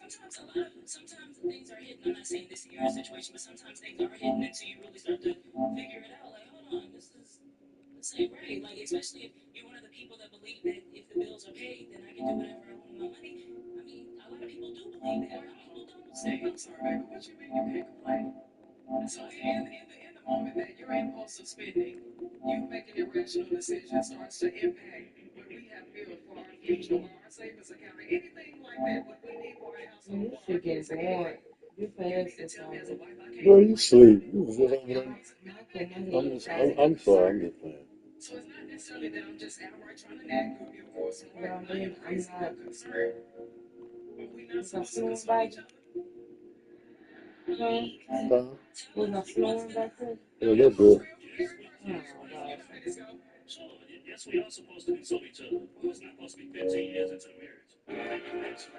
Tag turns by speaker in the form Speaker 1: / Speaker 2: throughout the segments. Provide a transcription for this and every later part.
Speaker 1: sometimes things are hidden. I'm not saying this in your situation, but sometimes things are hidden until you really start to figure it out. Like, hold on, this ain't right. Like, especially if you're one of the people that believe that if the bills are paid, then I can do whatever I want with my money. I mean, a lot of people do believe that. A lot of people don't say. I'm sorry, baby. What you mean you can't complain? So in the moment that you're impulsive spending, you making irrational decisions starts to impact what we have built for our future, or our savings account, or anything like that. What we need for our household,
Speaker 2: This
Speaker 1: for our
Speaker 2: shit
Speaker 1: kids,
Speaker 2: gets
Speaker 1: or
Speaker 2: bored.
Speaker 1: anything.
Speaker 2: You
Speaker 1: You need
Speaker 2: fast
Speaker 1: to
Speaker 2: as
Speaker 1: tell me as a wife, I can't
Speaker 3: Girl, you
Speaker 1: complain.
Speaker 3: sleep. You was just over there.
Speaker 2: I'm
Speaker 3: I'm sorry. I'm just playing.
Speaker 1: So it's not necessarily that I'm just outright trying to nag you, of course, and
Speaker 2: But
Speaker 1: right.
Speaker 2: I'm
Speaker 1: I am
Speaker 2: being, I'm
Speaker 1: crazy,
Speaker 2: not,
Speaker 1: I'm concerned. But we not
Speaker 2: was I
Speaker 1: supposed to
Speaker 2: snowing
Speaker 1: console
Speaker 2: back?
Speaker 1: each other.
Speaker 2: Huh?
Speaker 3: Huh?
Speaker 2: Was I snowing back there?
Speaker 3: Yeah, you're good.
Speaker 2: Oh, God.
Speaker 1: Yes, we are supposed to console each other. Well, it's not supposed to be 15 years into the marriage.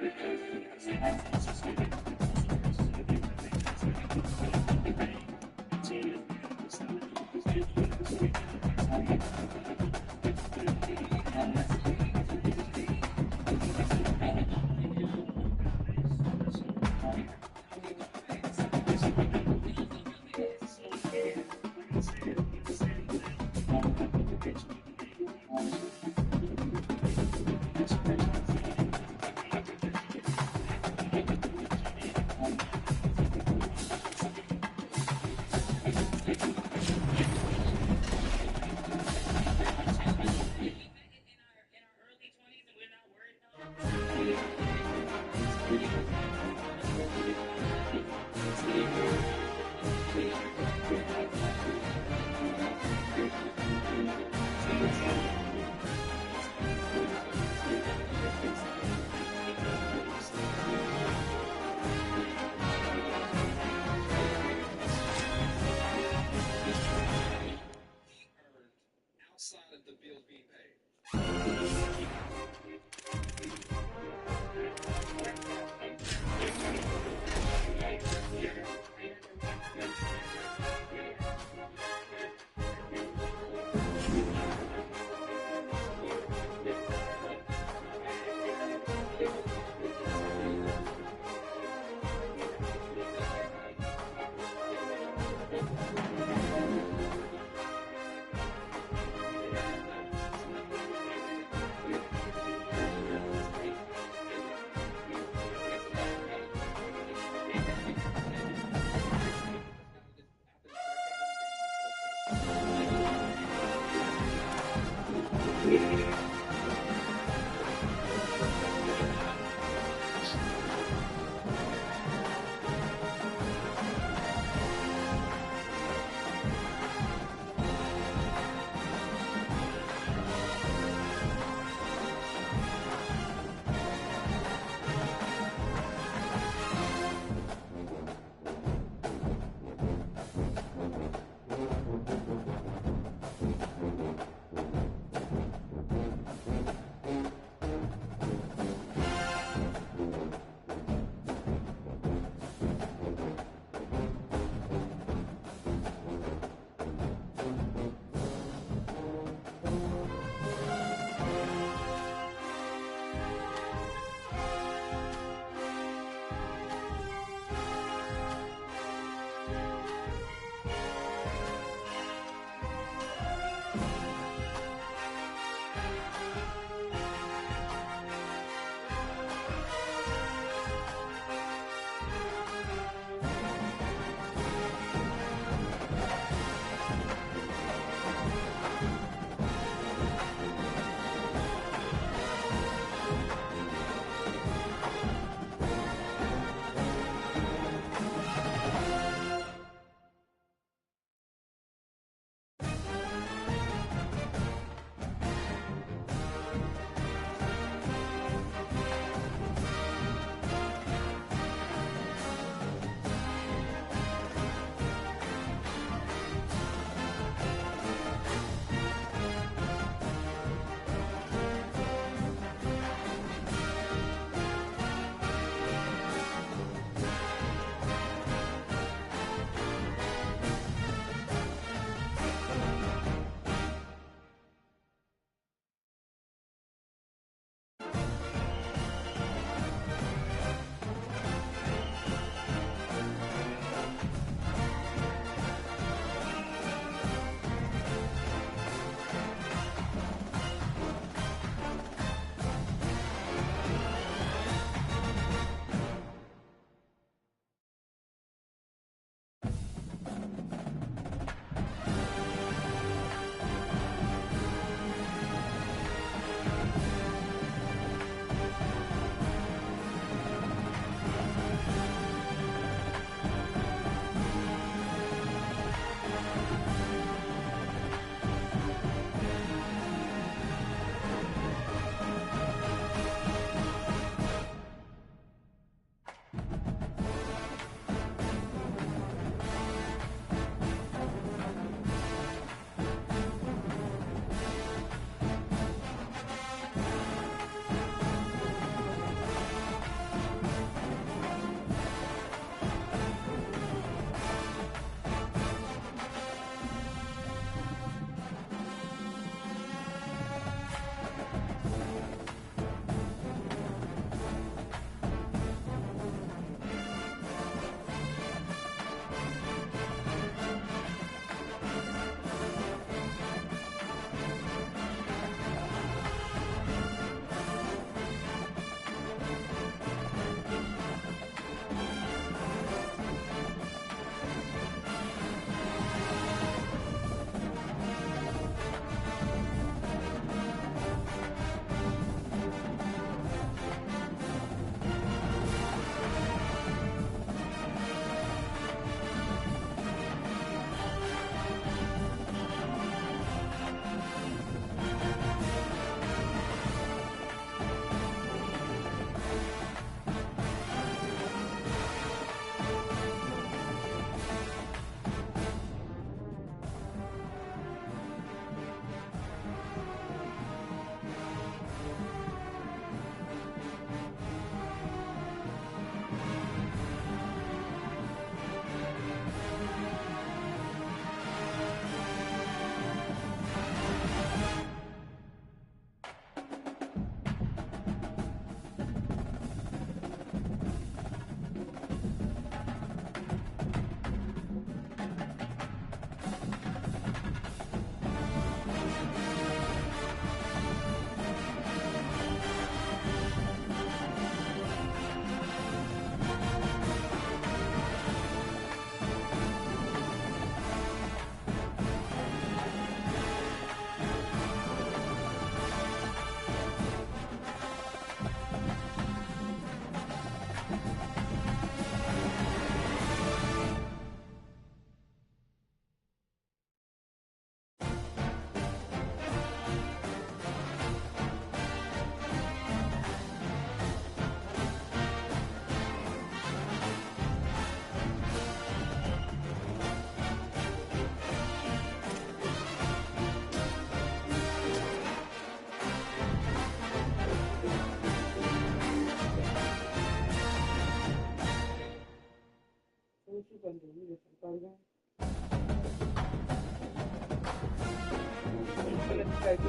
Speaker 1: Outside of the bills being paid.
Speaker 2: gonna do? You just gonna go again? It's gonna take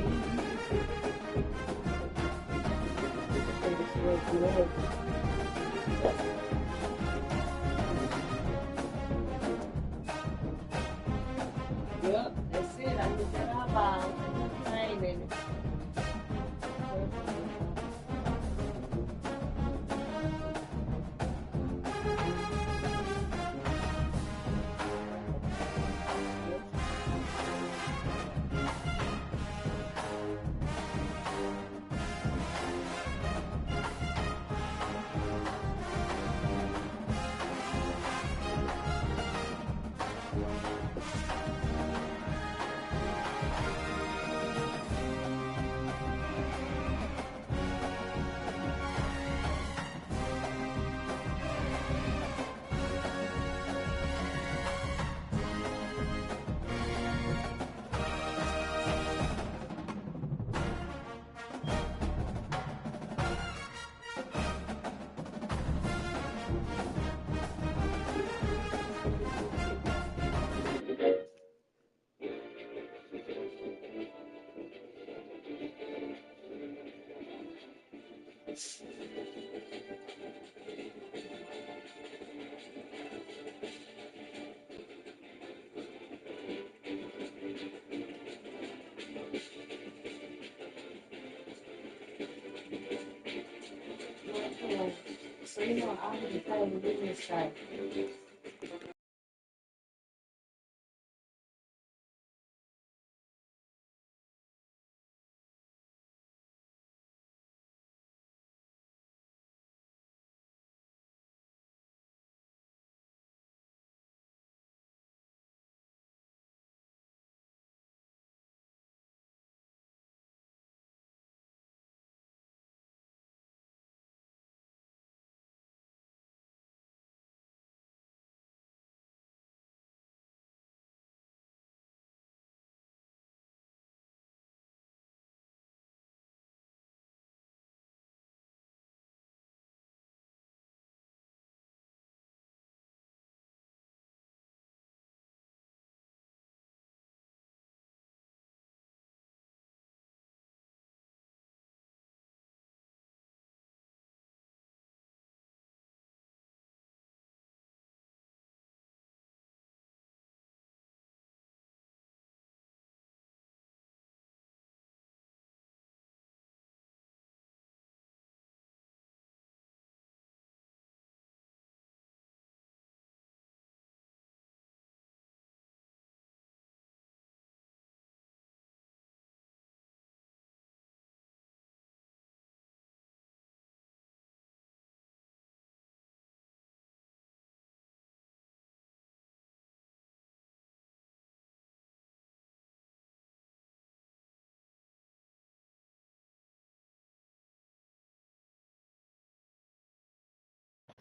Speaker 2: Yep, that's it. I looked at our ball. I ain't in it. So you know, I would be playing business side.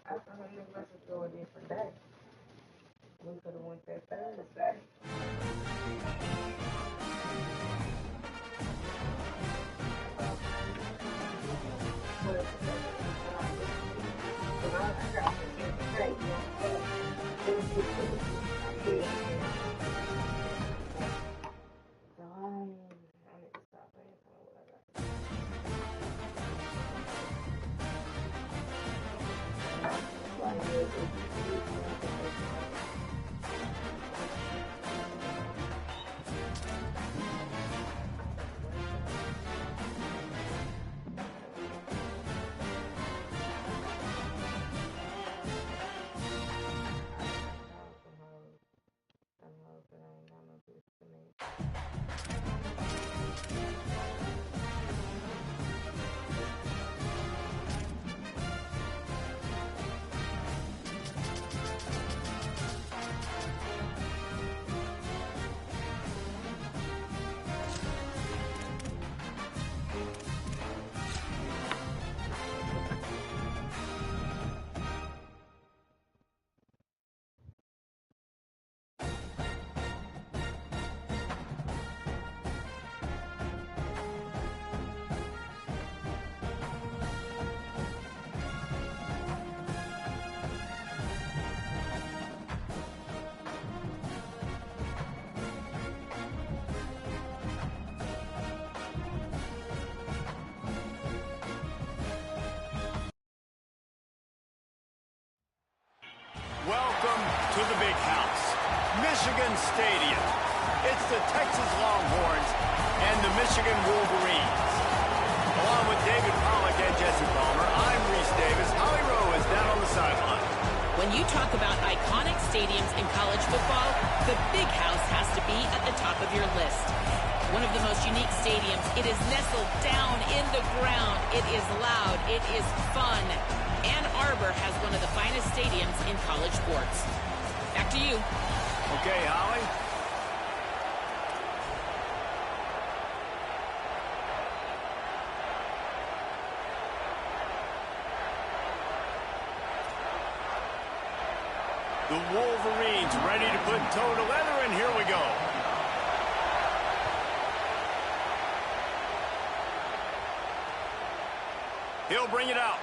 Speaker 2: I thought we were supposed to go a different day. We could have went that Thursday.
Speaker 4: to the big house, Michigan Stadium. It's the Texas Longhorns and the Michigan Wolverines. Along with David Pollack and Jesse Palmer, I'm Reese Davis. Holly Rowe is down on the sideline.
Speaker 1: When you talk about iconic stadiums in college football, the Big House has to be at the top of your list. One of the most unique stadiums. It is nestled down in the ground. It is loud. It is fun. Ann Arbor has one of the finest stadiums in college sports. Back to you.
Speaker 4: Okay, Holly. The Wolverines ready to put toe to leather, and here we go. He'll bring it out.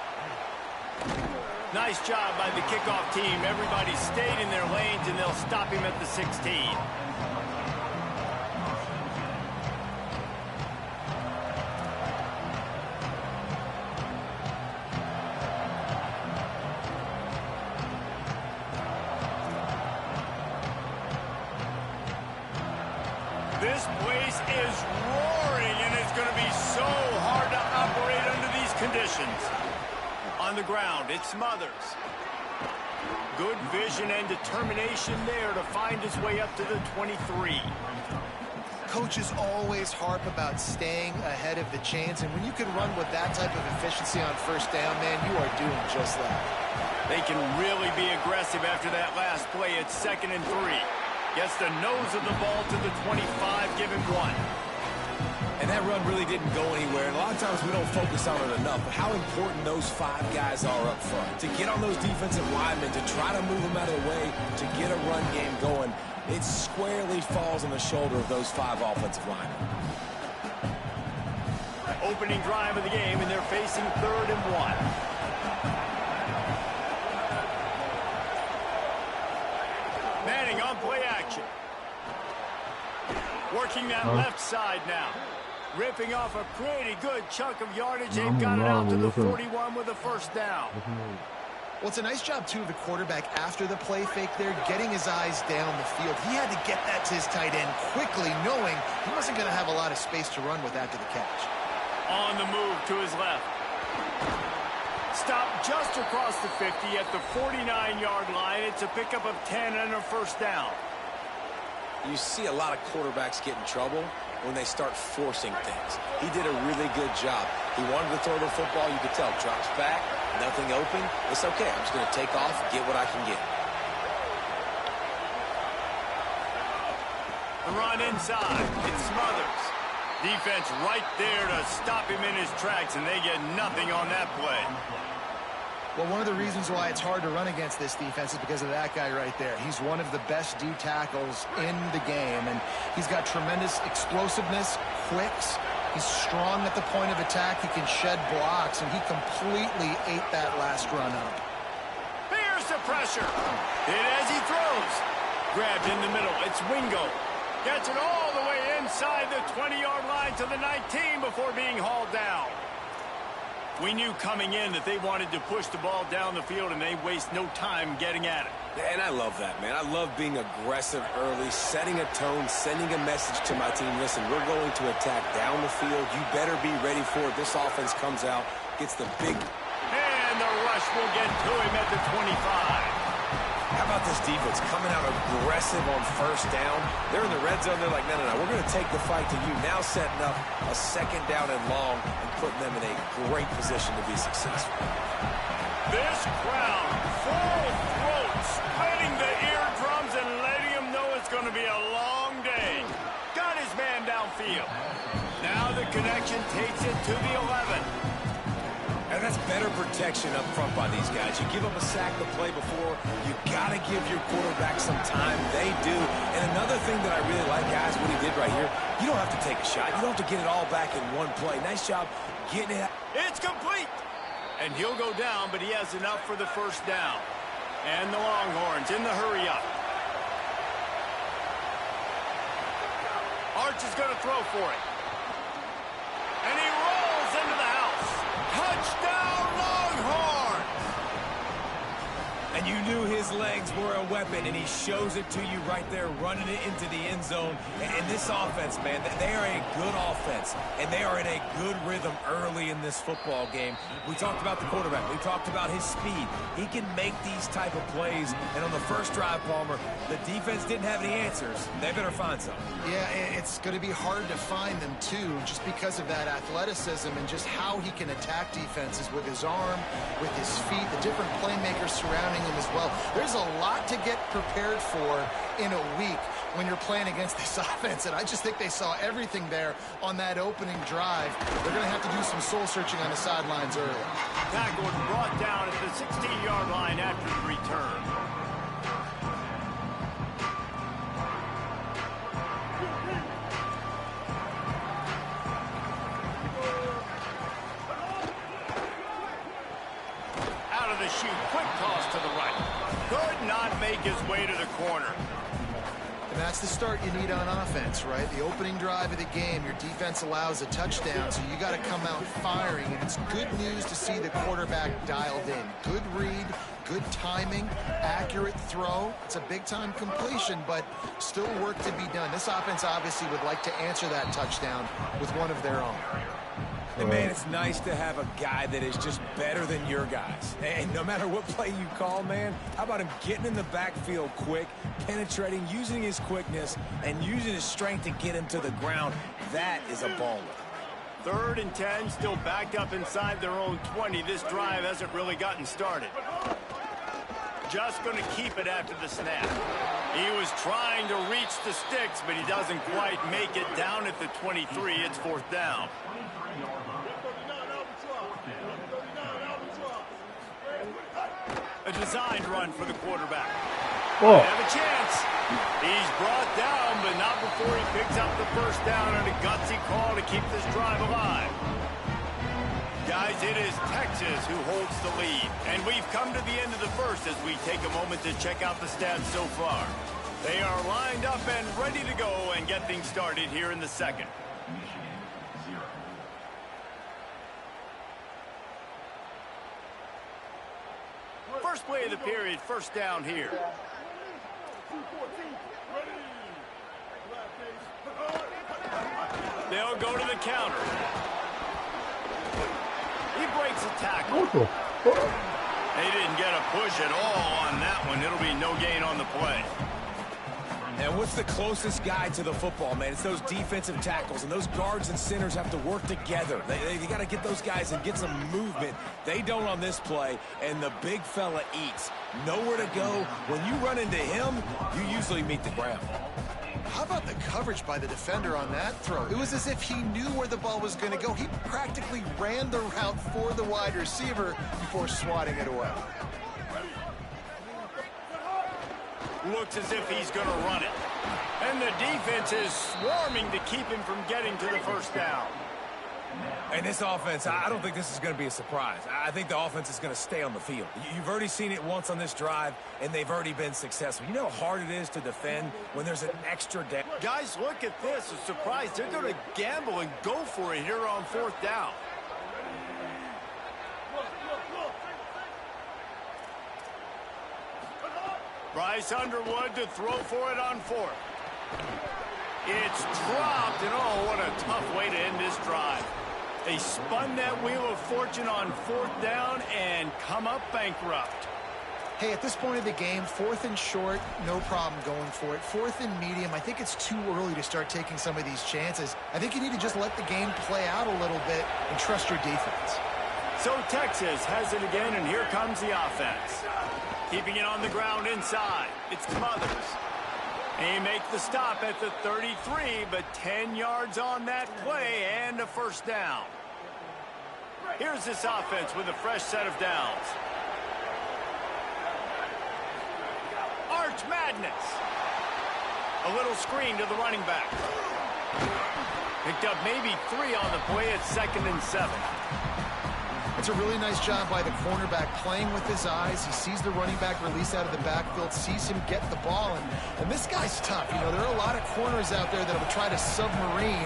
Speaker 4: Nice job by the kickoff team. Everybody stayed in their lanes, and they'll stop him at the 16. This place is roaring, and it's going to be so hard to operate under these conditions. On the ground, it's Smothers. Good vision and determination there to find his way up to the 23.
Speaker 5: Coaches always harp about staying ahead of the chains, and when you can run with that type of efficiency on first down, man, you are doing just that.
Speaker 4: They can really be aggressive after that last play. It's 2nd and 3. Gets the nose of the ball to the 25, give him 1.
Speaker 6: And that run really didn't go anywhere. And a lot of times we don't focus on it enough, but how important those 5 guys are up front. To get on those defensive linemen, to try to move them out of the way, to get a run game going, it squarely falls on the shoulder of those 5 offensive linemen.
Speaker 4: Opening drive of the game, and they're facing 3rd and 1. Manning on play action. Working that left side now. Ripping off a pretty good chunk of yardage. They've got it out to the 41 with a first down.
Speaker 5: Well, it's a nice job, too, of the quarterback after the play fake there, getting his eyes down the field. He had to get that to his tight end quickly, knowing he wasn't going to have a lot of space to run with after the catch.
Speaker 4: On the move to his left. Stop just across the 50 at the 49-yard line. It's a pickup of 10 and a first down.
Speaker 6: You see a lot of quarterbacks get in trouble when they start forcing things. He did a really good job. He wanted to throw the football. You could tell. Drops back, nothing open. It's okay. I'm just going to take off, get what I can get.
Speaker 4: The run inside. It's Smothers. Defense right there to stop him in his tracks, and they get nothing on that play.
Speaker 5: Well, one of the reasons why it's hard to run against this defense is because of that guy right there. He's one of the best D tackles in the game, and he's got tremendous explosiveness, quicks. He's strong at the point of attack. He can shed blocks, and he completely ate that last run up.
Speaker 4: Here's the pressure. Hit as he throws. Grabbed in the middle. It's Wingo. Gets it all the way inside the 20-yard line to the 19 before being hauled down. We knew coming in that they wanted to push the ball down the field, and they waste no time getting at it.
Speaker 6: And I love that, man. I love being aggressive early, setting a tone, sending a message to my team. Listen, we're going to attack down the field. You better be ready for it. This offense comes out, gets the big...
Speaker 4: And the rush will get to him at the 25.
Speaker 6: How about this defense coming out aggressive on first down? They're in the red zone. They're like, no, we're going to take the fight to you. Now setting up a 2nd down and long and putting them in a great position to be successful.
Speaker 4: This crowd, full throat, splitting the eardrums and letting them know it's going to be a long day. Got his man downfield. Now the connection takes it to the 11.
Speaker 6: And that's better protection up front by these guys. You give them a sack the play before, you got to give your quarterback some time. They do. And another thing that I really like, guys, what he did right here, you don't have to take a shot. You don't have to get it all back in one play. Nice job getting it.
Speaker 4: It's complete. And he'll go down, but he has enough for the first down. And the Longhorns in the hurry up. Arch is going to throw for it. And he rolls into the house. Touchdown, Longhorns!
Speaker 6: And you knew his legs were a weapon, and he shows it to you right there, running it into the end zone. And this offense, man, they are a good offense, and they are in a good rhythm early in this football game. We talked about the quarterback. We talked about his speed. He can make these type of plays, and on the first drive, Palmer, the defense didn't have any answers. They better find some.
Speaker 5: Yeah, it's going to be hard to find them, too, just because of that athleticism and just how he can attack defenses with his arm, with his feet, the different playmakers surrounding him as well. There's a lot to get prepared for in a week when you're playing against this offense, and I just think they saw everything there on that opening drive. They're going to have to do some soul-searching on the sidelines early.
Speaker 4: Tackled and brought down at the 16-yard line after the return. Out of the chute, quick toss to the right. Could not make his way to the corner.
Speaker 5: And that's the start you need on offense, right? The opening drive of the game, your defense allows a touchdown, so you got to come out firing. And it's good news to see the quarterback dialed in. Good read, good timing, accurate throw. It's a big-time completion, but still work to be done. This offense obviously would like to answer that touchdown with one of their own.
Speaker 6: And, man, it's nice to have a guy that is just better than your guys. And no matter what play you call, man, how about him getting in the backfield quick, penetrating, using his quickness, and using his strength to get him to the ground? That is a baller.
Speaker 4: 3rd and 10, still backed up inside their own 20. This drive hasn't really gotten started. Just going to keep it after the snap. He was trying to reach the sticks, but he doesn't quite make it down at the 23. It's 4th down. A designed run for the quarterback.
Speaker 3: Oh.
Speaker 4: Have a chance. He's brought down, but not before he picks up the first down on a gutsy call to keep this drive alive. Guys, it is Texas who holds the lead. And we've come to the end of the first as we take a moment to check out the stats so far. They are lined up and ready to go and get things started here in the second. First play of the period, first down here. They'll go to the counter. He breaks a tackle. They didn't get a push at all on that one. It'll be no gain on the play.
Speaker 6: And what's the closest guy to the football, man? It's those defensive tackles, and those guards and centers have to work together. They got to get those guys and get some movement. They don't on this play, and the big fella eats. Nowhere to go. When you run into him, you usually meet the ground.
Speaker 5: How about the coverage by the defender on that throw? It was as if he knew where the ball was going to go. He practically ran the route for the wide receiver before swatting it away.
Speaker 4: Looks as if he's going to run it. And the defense is swarming to keep him from getting to the first down.
Speaker 6: And this offense, I don't think this is going to be a surprise. I think the offense is going to stay on the field. You've already seen it once on this drive, and they've already been successful. You know how hard it is to defend when there's an extra down.
Speaker 4: Guys, look at this. A surprise. They're going to gamble and go for it here on 4th down. Bryce Underwood to throw for it on 4th. It's dropped, and oh, what a tough way to end this drive. They spun that wheel of fortune on 4th down and come up bankrupt.
Speaker 5: Hey, at this point of the game, 4th and short, no problem going for it. 4th and medium, I think it's too early to start taking some of these chances. I think you need to just let the game play out a little bit and trust your defense.
Speaker 4: So Texas has it again, and here comes the offense. Keeping it on the ground inside. It's Smothers. He makes the stop at the 33, but 10 yards on that play and a first down. Here's this offense with a fresh set of downs. Arch Madness. A little screen to the running back. Picked up maybe 3 on the play at 2nd and 7.
Speaker 5: It's a really nice job by the cornerback playing with his eyes. He sees the running back release out of the backfield, sees him get the ball, and this guy's tough. You know, there are a lot of corners out there that will try to submarine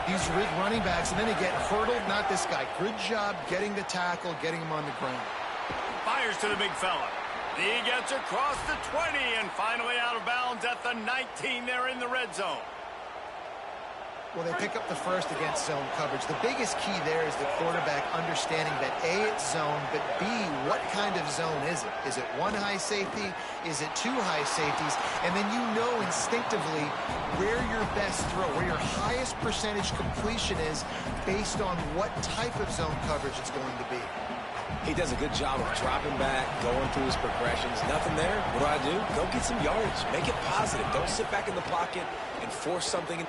Speaker 5: these running backs, and then they get hurdled. Not this guy. Good job getting the tackle, getting him on the ground.
Speaker 4: Fires to the big fella. He gets across the 20 and finally out of bounds at the 19 there in the red zone.
Speaker 5: Well, they pick up the first against zone coverage. The biggest key there is the quarterback understanding that A, it's zone, but B, what kind of zone is it? Is it one high safety? Is it two high safeties? And then you know instinctively where your best throw, where your highest percentage completion is based on what type of zone coverage it's going to be.
Speaker 6: He does a good job of dropping back, going through his progressions. Nothing there. What do? Go get some yardage. Make it positive. Don't sit back in the pocket and force something.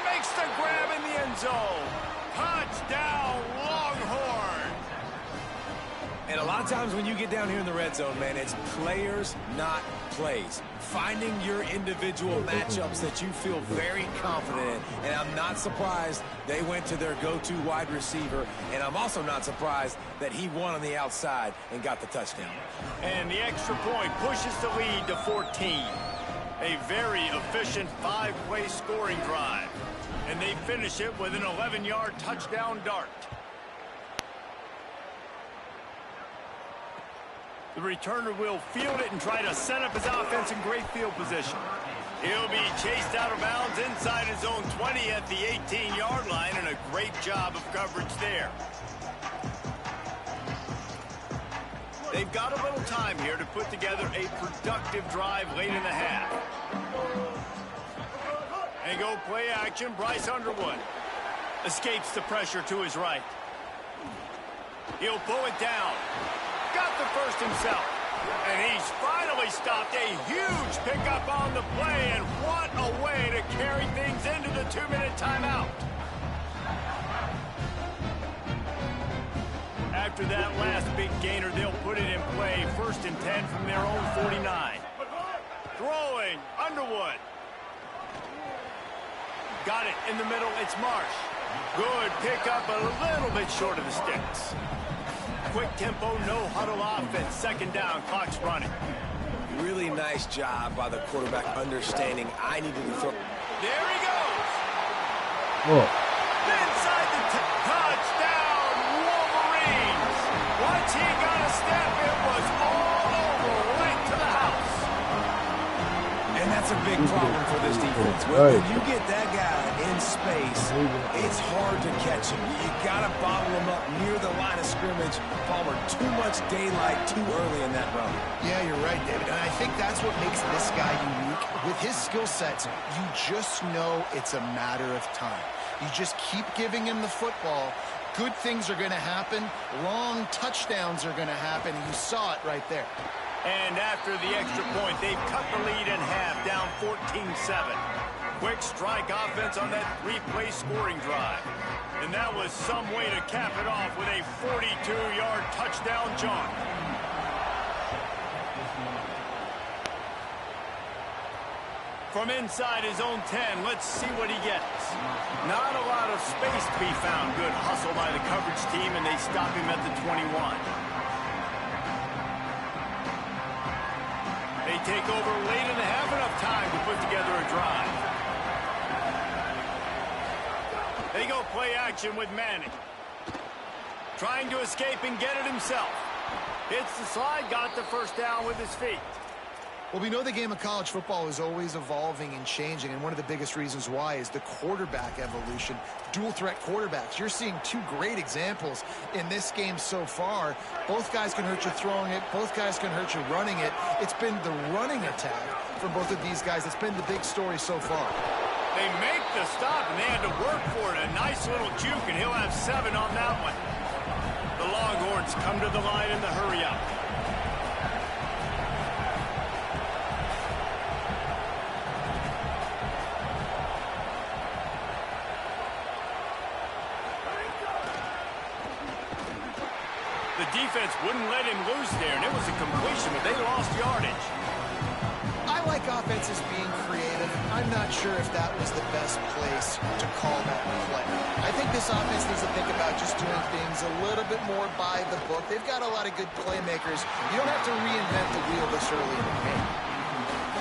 Speaker 4: Makes the grab in the end zone. Touchdown, Longhorn.
Speaker 6: And a lot of times when you get down here in the red zone, man, it's players, not plays. Finding your individual matchups that you feel very confident in. And I'm not surprised they went to their go-to wide receiver. And I'm also not surprised that he won on the outside and got the touchdown.
Speaker 4: And the extra point pushes the lead to 14. A very efficient 5-play scoring drive. And they finish it with an 11-yard touchdown dart. The returner will field it and try to set up his offense in great field position. He'll be chased out of bounds inside his own 20 at the 18-yard line, and a great job of coverage there. They've got a little time here to put together a productive drive late in the half. They go play action. Bryce Underwood escapes the pressure to his right. He'll pull it down. Got the first himself. And he's finally stopped. A huge pickup on the play. And what a way to carry things into the 2-minute timeout. After that last big gainer, they'll put it in play. 1st and 10 from their own 49. Throwing, Underwood. Got it in the middle, it's Marsh. Good pickup, a little bit short of the sticks. Quick tempo, no huddle offense. 2nd down, clock's running.
Speaker 6: Really nice job by the quarterback understanding I needed to throw.
Speaker 4: There he goes.
Speaker 3: Whoa.
Speaker 4: Inside the touchdown, Wolverines. Once he got a step, it was all over, right to the house.
Speaker 6: And that's a big problem for this defense. When you get that guy in space, it's hard to catch him. You got to bottle him up near the line of scrimmage. Palmer, too much daylight too early in that run.
Speaker 5: Yeah, you're right, David. And I think that's what makes this guy unique. With his skill sets, you just know it's a matter of time. You just keep giving him the football. Good things are going to happen. Long touchdowns are going to happen. You saw it right there.
Speaker 4: And after the extra point, they've cut the lead in half, down 14-7. Quick strike offense on that 3-play scoring drive. And that was some way to cap it off with a 42-yard touchdown jaunt. From inside his own 10, let's see what he gets. Not a lot of space to be found. Good hustle by the coverage team, and they stop him at the 21. They take over late and have enough time to put together a drive. They go play action with Manning. Trying to escape and get it himself. Hits the slide, got the first down with his feet.
Speaker 5: Well, we know the game of college football is always evolving and changing, and one of the biggest reasons why is the quarterback evolution. Dual-threat quarterbacks. You're seeing two great examples in this game so far. Both guys can hurt you throwing it. Both guys can hurt you running it. It's been the running attack for both of these guys that's been the big story so far.
Speaker 4: They make the stop, and they had to work for it. A nice little juke, and he'll have 7 on that one. The Longhorns come to the line in the hurry-up. The defense wouldn't let him loose there, and it was a completion, but they lost yardage.
Speaker 5: I like offenses being creative. I'm not sure if that was the best place to call that play. I think this offense needs to think about just doing things a little bit more by the book. They've got a lot of good playmakers. You don't have to reinvent the wheel this early in the game.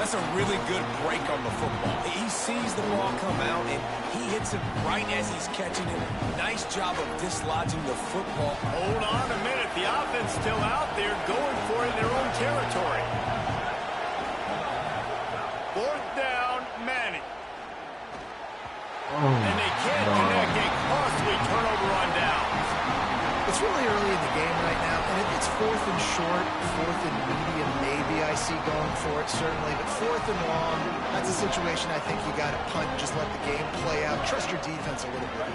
Speaker 6: That's a really good break on the football. He sees the ball come out, and he hits it right as he's catching it. Nice job of dislodging the football.
Speaker 4: Hold on a minute. The offense still out there going for it in their own territory.
Speaker 5: It's really early in the game right now, and if it's 4th and short, 4th and medium, maybe I see going for it, certainly. But 4th and long, that's a situation I think you got to punt, just let the game play out. Trust your defense a little bit.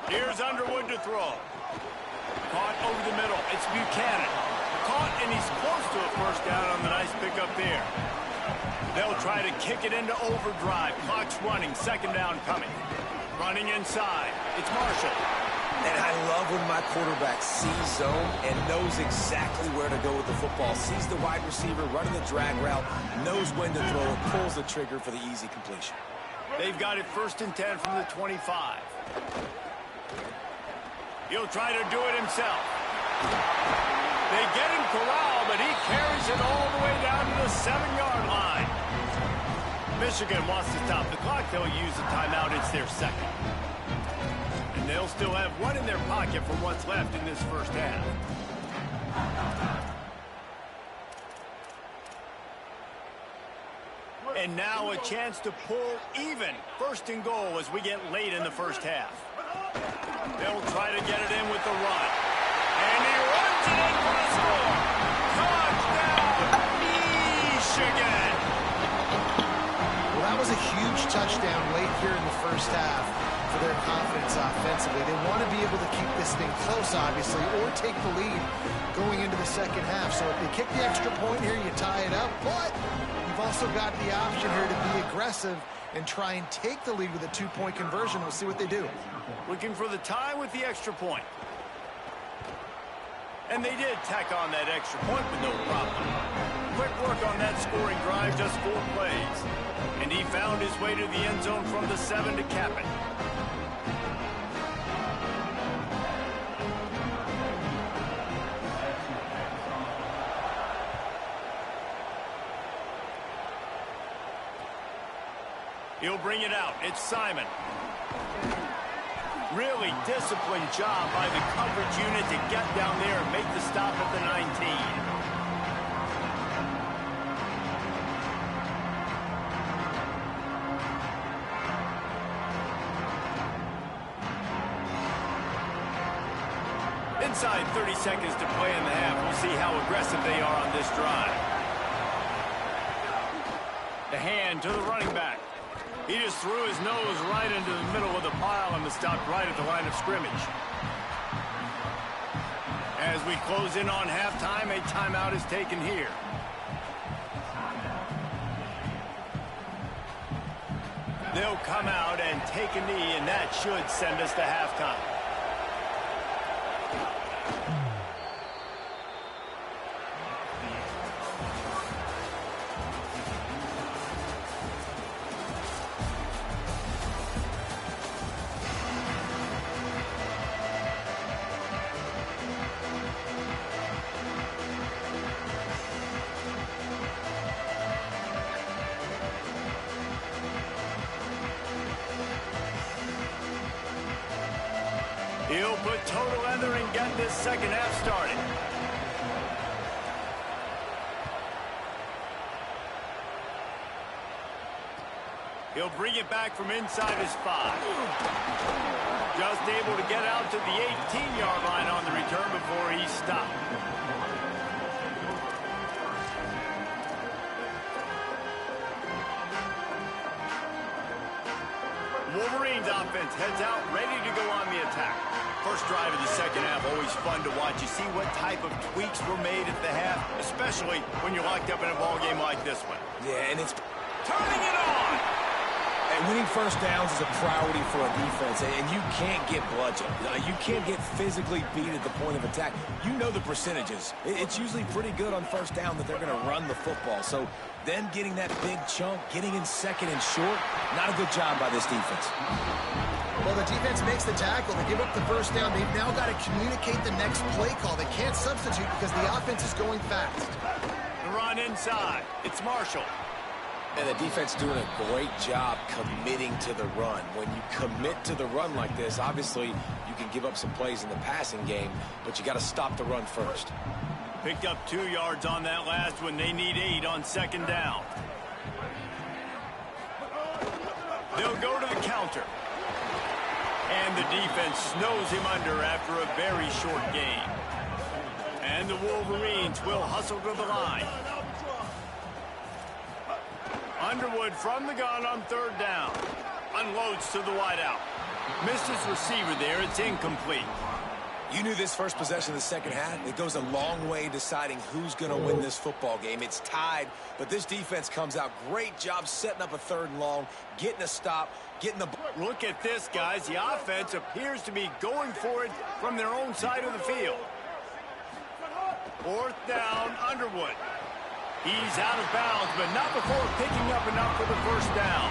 Speaker 4: Here's Underwood to throw. Caught over the middle. It's Buchanan. Caught, and he's close to a first down on the nice pickup there. They'll try to kick it into overdrive. Clock's running. Second down coming. Running inside. It's Marshall.
Speaker 6: And I love when my quarterback sees zone and knows exactly where to go with the football. Sees the wide receiver running the drag route, knows when to throw it, pulls the trigger for the easy completion.
Speaker 4: They've got it 1st and 10 from the 25. He'll try to do it himself. They get him corralled, but he carries it all the way down to the 7-yard line. Michigan wants to stop the clock. They'll use a timeout. It's their second. And they'll still have one in their pocket for what's left in this first half. And now a chance to pull even. 1st and goal as we get late in the first half. They'll try to get it in with the run. And he runs it in for a score. Touchdown, Michigan.
Speaker 5: Well, that was a huge touchdown late here in the first half for their confidence offensively. They want to be able to keep this thing close, obviously, or take the lead going into the second half. So if they kick the extra point here, you tie it up. But you've also got the option here to be aggressive and try and take the lead with a 2-point conversion. We'll see what they do.
Speaker 4: Looking for the tie with the extra point. And they did tack on that extra point with no problem. Quick work on that scoring drive, just 4 plays. And he found his way to the end zone from the 7 to cap it. He'll bring it out. It's Simon. Really disciplined job by the coverage unit to get down there and make the stop at the 19. Inside 30 seconds to play in the half. We'll see how aggressive they are on this drive. The hand to the running back. He just threw his nose right into the middle of the pile and was stopped right at the line of scrimmage. As we close in on halftime, a timeout is taken here. They'll come out and take a knee, and that should send us to halftime. He'll put total leather and get this second half started. He'll bring it back from inside his 5. Just able to get out to the 18-yard line on the return before he's stopped. Wolverines offense heads out, ready to go on the attack. First drive of the second half, always fun to watch. You see what type of tweaks were made at the half, especially when you're locked up in a ball game like this one.
Speaker 6: Yeah, and it's
Speaker 4: Turning it on!
Speaker 6: And winning first downs is a priority for a defense, and you can't get bludgeoned. You can't get physically beat at the point of attack. You know the percentages. It's usually pretty good on first down that they're going to run the football. So them getting that big chunk, getting in second and short, not a good job by this defense.
Speaker 5: Well, the defense makes the tackle. They give up the first down. They've now got to communicate the next play call. They can't substitute because the offense is going fast.
Speaker 4: The run inside. It's Marshall.
Speaker 6: And the defense doing a great job committing to the run. When you commit to the run like this, obviously you can give up some plays in the passing game, but you got to stop the run first.
Speaker 4: Picked up 2 yards on that last one. They need 8 on second down. They'll go to the counter. And the defense snows him under after a very short game. And the Wolverines will hustle to the line. Underwood from the gun on third down. Unloads to the wideout. Missed his receiver there. It's incomplete.
Speaker 6: You knew this first possession of the second half. It goes a long way in deciding who's going to win this football game. It's tied, but this defense comes out. Great job setting up a third and long, getting a stop, getting the...
Speaker 4: Look at this, guys. The offense appears to be going for it from their own side of the field. Fourth down, Underwood. He's out of bounds, but not before picking up enough for the first down.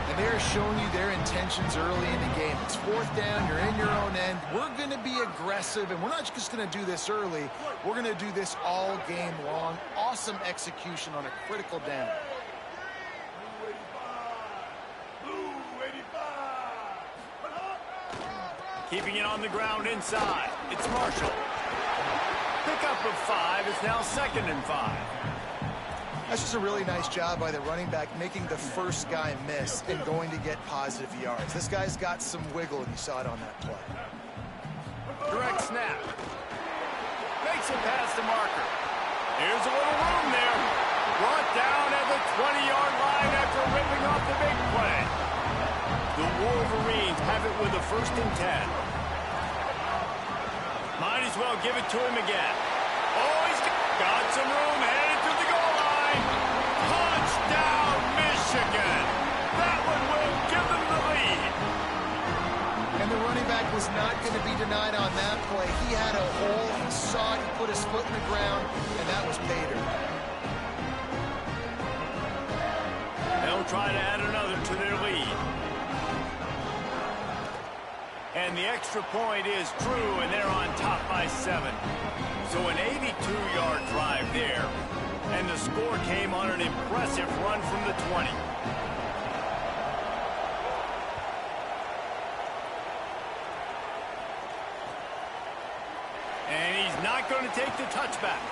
Speaker 5: And they're showing you their intentions early in the game. It's fourth down, you're in your own end. We're going to be aggressive, and we're not just going to do this early. We're going to do this all game long. Awesome execution on a critical down.
Speaker 4: Keeping it on the ground inside. It's Marshall. Pickup of 5 is now 2nd and 5.
Speaker 5: That's just a really nice job by the running back, making the first guy miss and going to get positive yards. This guy's got some wiggle, and you saw it on that play.
Speaker 4: Direct snap. Makes it past the marker. Here's a little room there. Brought down at the 20-yard line after ripping off the big play. The Wolverines have it with a 1st and 10. Might as well give it to him again. Oh, he's got some room headed to the goal line. Touchdown, Michigan. That one will give them the lead.
Speaker 5: And the running back was not going to be denied on that play. He had a hole. He saw it. He put his foot in the ground, and that was Pater.
Speaker 4: They'll try to add another to their lead. And the extra point is true, and they're on top by 7. So an 82-yard drive there. And the score came on an impressive run from the 20. And he's not going to take the touchback.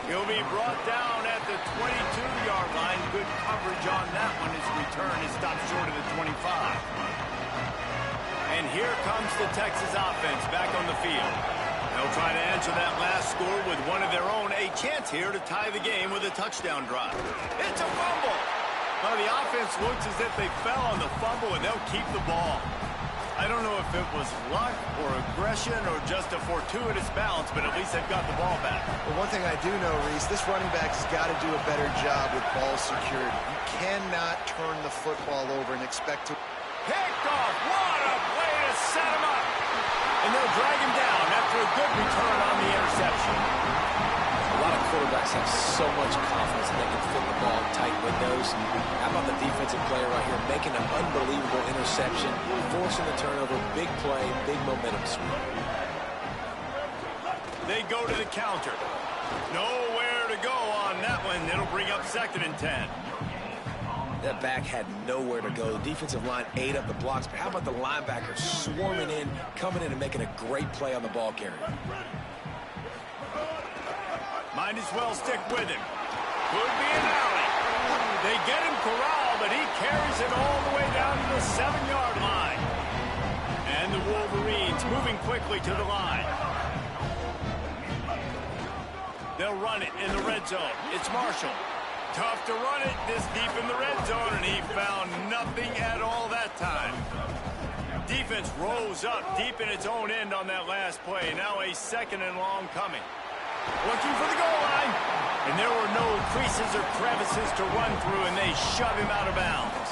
Speaker 4: He'll be brought down at the 22-yard line. Good coverage on that one. His return is stopped short of the 25. And here comes the Texas offense back on the field. They'll try to answer that last score with one of their own. A chance here to tie the game with a touchdown drive. It's a fumble. Well, the offense looks as if they fell on the fumble, and they'll keep the ball. I don't know if it was luck or aggression or just a fortuitous bounce, but at least they've got the ball back.
Speaker 5: Well, one thing I do know, Reese, this running back has got to do a better job with ball security. You cannot turn the football over and expect to...
Speaker 4: Picked off. What a play to set him up. And they'll drag him down after a good return on the interception.
Speaker 6: A lot of quarterbacks have so much confidence that they can fit the ball in tight windows. How about the defensive player right here making an unbelievable interception, forcing the turnover, big play, big momentum sweep.
Speaker 4: They go to the counter. Nowhere to go on that one. It'll bring up 2nd and 10.
Speaker 6: That back had nowhere to go. The defensive line ate up the blocks, but how about the linebackers swarming in, coming in and making a great play on the ball carrier?
Speaker 4: Might as well stick with him. Could be an alley. They get him corralled, but he carries it all the way down to the 7-yard line. And the Wolverines moving quickly to the line. They'll run it in the red zone. It's Marshall. Tough to run it this deep in the red zone, and he found nothing at all that time. Defense rose up deep in its own end on that last play. Now a 2nd and long coming. Looking for the goal line. And there were no creases or crevices to run through, and they shove him out of bounds.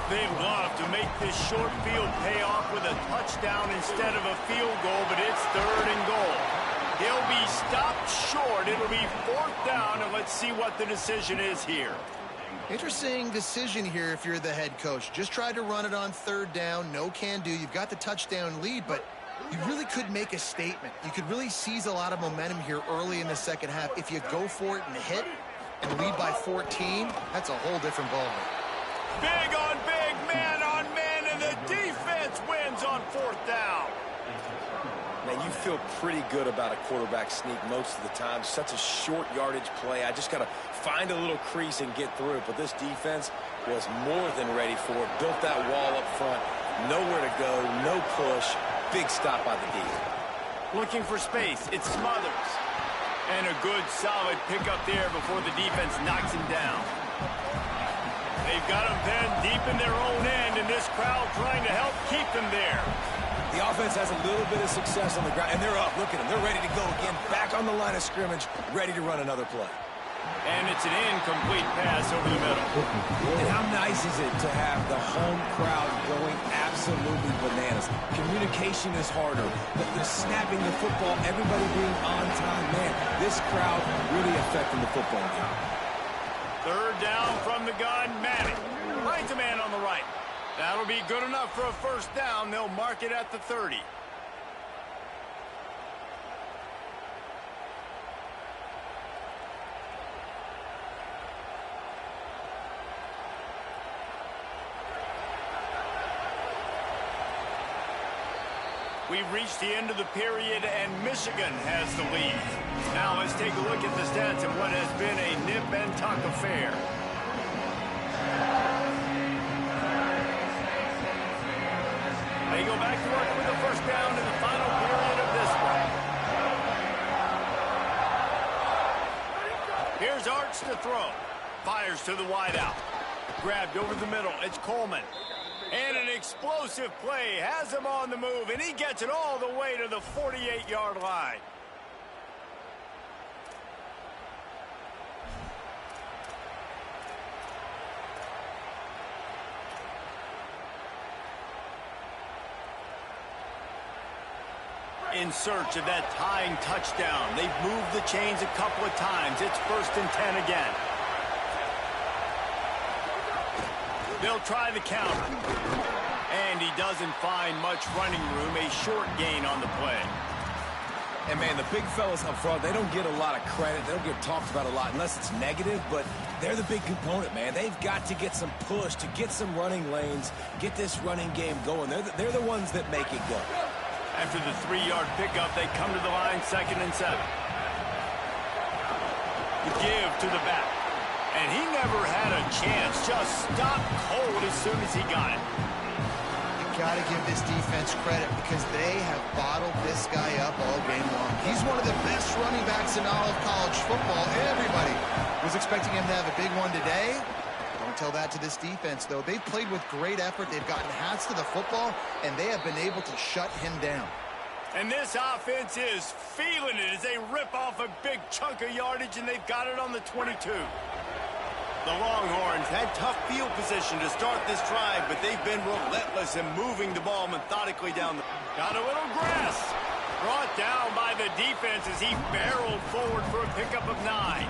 Speaker 4: They'd love to make this short field pay off with a touchdown instead of a field goal, but it's 3rd and goal. He'll be stopped short. It'll be 4th down, and let's see what the decision is here.
Speaker 5: Interesting decision here if you're the head coach. Just tried to run it on 3rd down. No can do. You've got the touchdown lead, but you really could make a statement. You could really seize a lot of momentum here early in the second half. If you go for it and hit and lead by 14, that's a whole different ballgame.
Speaker 4: Big on big, man on man, and the defense wins on 4th down.
Speaker 6: Man, you feel pretty good about a quarterback sneak most of the time. Such a short yardage play. I just got to find a little crease and get through it. But this defense was more than ready for it. Built that wall up front. Nowhere to go. No push. Big stop by the D.
Speaker 4: Looking for space. It Smothers. And a good, solid pickup there before the defense knocks him down. They've got him pinned deep in their own end, and this crowd trying to help keep them there.
Speaker 6: The offense has a little bit of success on the ground, and they're up. Look at them. They're ready to go again. Back on the line of scrimmage, ready to run another play.
Speaker 4: And it's an incomplete pass over the middle.
Speaker 6: And how nice is it to have the home crowd going absolutely bananas? Communication is harder. The snapping the football, everybody being on time. Man, this crowd really affecting the football game.
Speaker 4: Third down from the gun, Manning. Finds a man on the right. That'll be good enough for a first down. They'll mark it at the 30. We've reached the end of the period, and Michigan has the lead. Now let's take a look at the stats of what has been a nip and tuck affair. They go back to work with the first down in the final period of this one. Here's Arch to throw. Fires to the wideout. Grabbed over the middle. It's Coleman. And an explosive play has him on the move, and he gets it all the way to the 48-yard line. In search of that tying touchdown. They've moved the chains a couple of times. It's 1st and 10 again. They'll try the counter. And he doesn't find much running room. A short gain on the play.
Speaker 6: And, man, the big fellas up front, they don't get a lot of credit. They don't get talked about a lot unless it's negative, but they're the big component, man. They've got to get some push, to get some running lanes, get this running game going. They're the ones that make it go.
Speaker 4: After the 3-yard pickup, they come to the line 2nd and 7. The give to the back. And he never had a chance. Just stopped cold as soon as he got it.
Speaker 5: You got to give this defense credit because they have bottled this guy up all game long. He's one of the best running backs in all of college football. Everybody was expecting him to have a big one today. Don't tell that to this defense, though. They've played with great effort. They've gotten hats to the football, and they have been able to shut him down.
Speaker 4: And this offense is feeling it as they rip off a big chunk of yardage, and they've got it on the 22. The Longhorns had tough field position to start this drive, but they've been relentless in moving the ball methodically down. Got a little grass. Brought down by the defense as he barreled forward for a pickup of 9.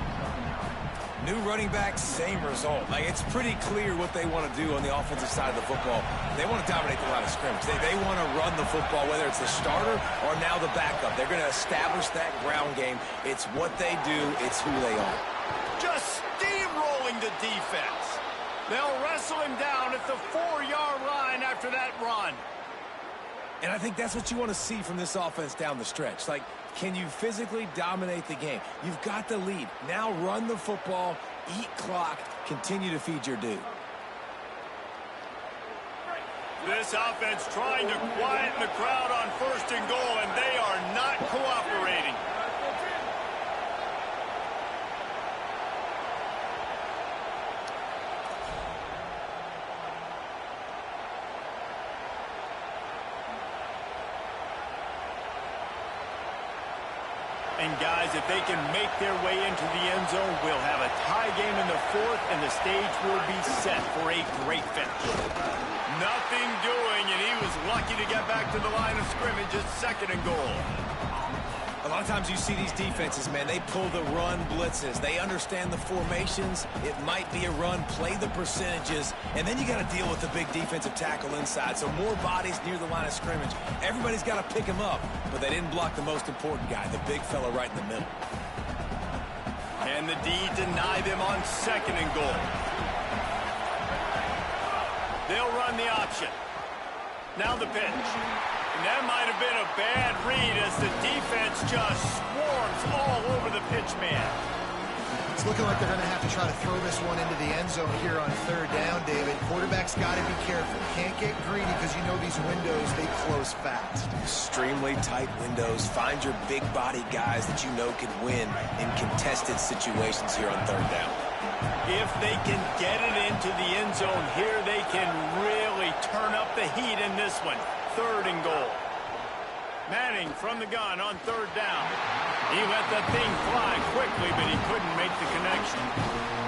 Speaker 6: New running back, same result. Like, it's pretty clear what they want to do on the offensive side of the football. They want to dominate the line of scrimmage. They want to run the football, whether it's the starter or now the backup. They're going to establish that ground game. It's what they do. It's who they are.
Speaker 4: Just steamrolling the defense. They'll wrestle him down at the 4-yard line after that run.
Speaker 6: And I think that's what you want to see from this offense down the stretch. Like, can you physically dominate the game? You've got the lead. Now run the football, eat clock, continue to feed your dude.
Speaker 4: This offense trying to quieten the crowd on 1st and goal, and they are not cooperating. And, guys, if they can make their way into the end zone, we'll have a tie game in the 4th, and the stage will be set for a great finish. Nothing doing, and he was lucky to get back to the line of scrimmage at 2nd and goal.
Speaker 6: A lot of times you see these defenses, man, they pull the run blitzes. They understand the formations. It might be a run, play the percentages, and then you got to deal with the big defensive tackle inside. So more bodies near the line of scrimmage. Everybody's got to pick him up, but they didn't block the most important guy, the big fella right in the middle.
Speaker 4: And the D deny them on 2nd and goal. They'll run the option. Now the pitch. that might have been a bad read as the defense just swarms all over the pitch man.
Speaker 5: It's looking like they're going to have to try to throw this one into the end zone here on third down, David. Quarterback's got to be careful. Can't get greedy because you know these windows, they close fast.
Speaker 6: Extremely tight windows. Find your big body guys that you know can win in contested situations here on third down.
Speaker 4: If they can get it into the end zone here, they can really turn up the heat in this one. Third and goal. Manning from the gun on third down. He let that thing fly quickly, but he couldn't make the connection.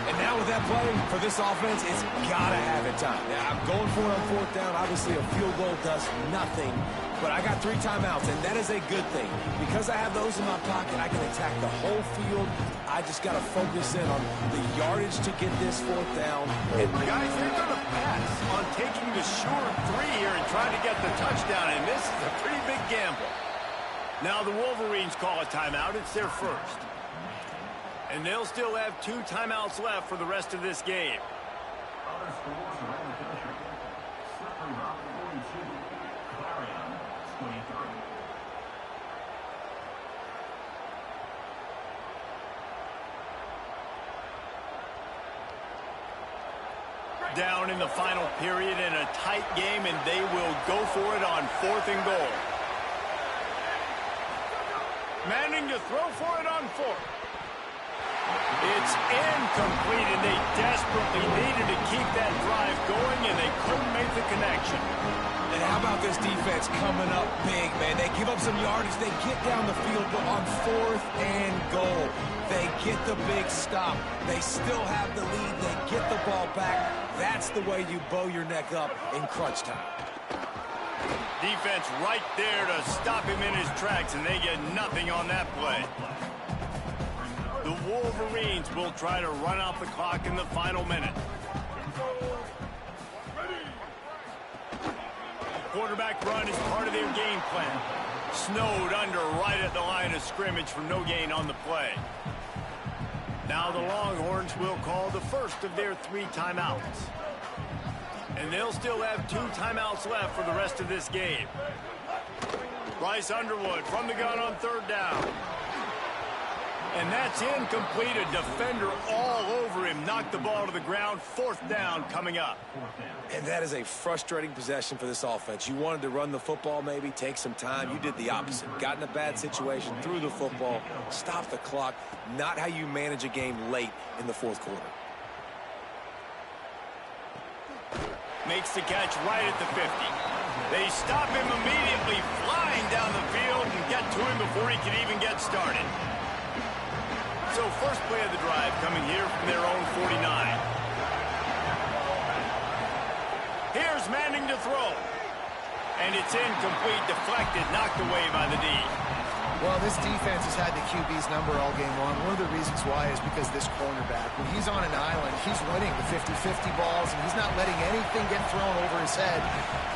Speaker 6: And now with that play, for this offense, it's got to have it time. Now, I'm going for it on fourth down. Obviously, a field goal does nothing, but I got 3 timeouts, and that is a good thing. Because I have those in my pocket, I can attack the whole field. I just got to focus in on the yardage to get this fourth down.
Speaker 4: And guys, they're going to pass on taking the sure 3 here and trying to get the touchdown, and this is a pretty big gamble. Now the Wolverines call a timeout. It's their first. And they'll still have 2 timeouts left for the rest of this game. Down in the final period in a tight game, and they will go for it on 4th and goal. Manning to throw for it on 4th. It's incomplete, and they desperately needed to keep that drive going, and they couldn't make the connection.
Speaker 6: And how about this defense coming up big, man? They give up some yardage. They get down the field, but on 4th and goal, they get the big stop. They still have the lead. They get the ball back. That's the way you bow your neck up in crunch time.
Speaker 4: Defense right there to stop him in his tracks, and they get nothing on that play. The Wolverines will try to run out the clock in the final minute. Quarterback run is part of their game plan. Snowed under right at the line of scrimmage for no gain on the play. Now the Longhorns will call the first of their 3 timeouts. And they'll still have 2 timeouts left for the rest of this game. Bryce Underwood from the gun on third down. And that's incomplete. A defender all over him. Knocked the ball to the ground. 4th down coming up.
Speaker 6: And that is a frustrating possession for this offense. You wanted to run the football, maybe take some time. You did the opposite. Got in a bad situation, threw the football, stopped the clock. Not how you manage a game late in the 4th quarter.
Speaker 4: Makes the catch right at the 50. They stop him immediately, flying down the field, and get to him before he can even get started. So first play of the drive coming here from their own 49. Here's Manning to throw. And it's incomplete, deflected, knocked away by the D.
Speaker 5: Well, this defense has had the QB's number all game long. One of the reasons why is because this cornerback, when he's on an island, he's winning the 50-50 balls, and he's not letting anything get thrown over his head